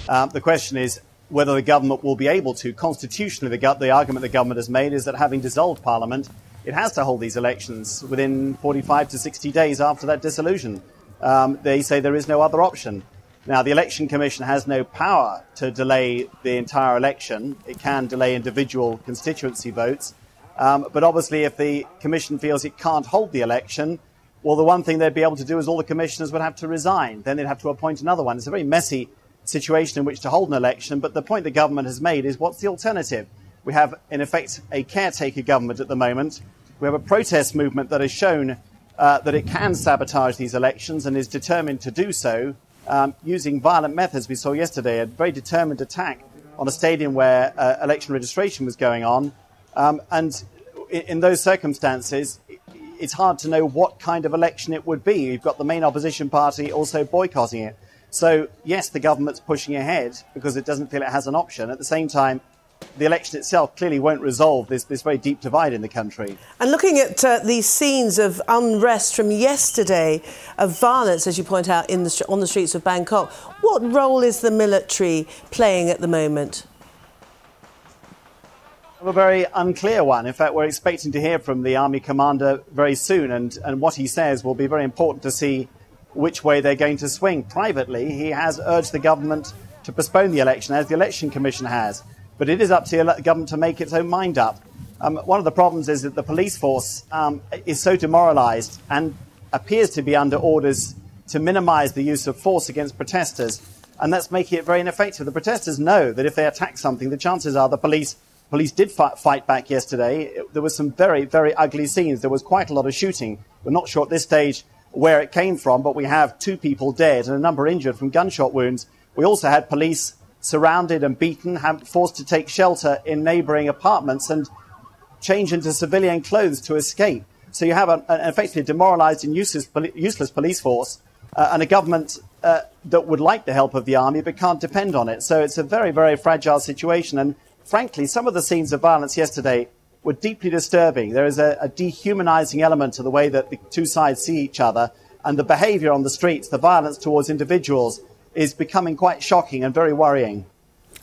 The question is whether the government will be able to. Constitutionally, the argument the government has made is that having dissolved Parliament, it has to hold these elections within 45 to 60 days after that dissolution. They say there is no other option. Now, the Election Commission has no power to delay the entire election. It can delay individual constituency votes. But obviously, if the Commission feels it can't hold the election, well, the one thing they'd be able to do is all the commissioners would have to resign. Then they'd have to appoint another one. It's a very messy situation in which to hold an election. But the point the government has made is, what's the alternative? We have, in effect, a caretaker government at the moment. We have a protest movement that has shown that it can sabotage these elections and is determined to do so using violent methods. We saw yesterday a very determined attack on a stadium where election registration was going on. And in those circumstances, it's hard to know what kind of election it would be. You've got the main opposition party also boycotting it. So, yes, the government's pushing ahead because it doesn't feel it has an option. At the same time, the election itself clearly won't resolve this very deep divide in the country. And looking at these scenes of unrest from yesterday, of violence, as you point out, on the streets of Bangkok, what role is the military playing at the moment? A very unclear one. In fact, we're expecting to hear from the army commander very soon, and what he says will be very important to see which way they're going to swing. Privately, he has urged the government to postpone the election, as the Election Commission has. But it is up to the government to make its own mind up. One of the problems is that the police force is so demoralised and appears to be under orders to minimise the use of force against protesters, and that's making it very ineffective. The protesters know that if they attack something, the chances are the police did fight back yesterday. There were some very, very ugly scenes. There was quite a lot of shooting. We're not sure at this stage where it came from, but we have 2 people dead and a number injured from gunshot wounds. We also had police surrounded and beaten, forced to take shelter in neighbouring apartments and change into civilian clothes to escape. So you have an effectively demoralised and useless police force and a government that would like the help of the army but can't depend on it. So it's a very, very fragile situation. And frankly, some of the scenes of violence yesterday were deeply disturbing. There is a dehumanising element to the way that the two sides see each other, and the behaviour on the streets, the violence towards individuals, is becoming quite shocking and very worrying.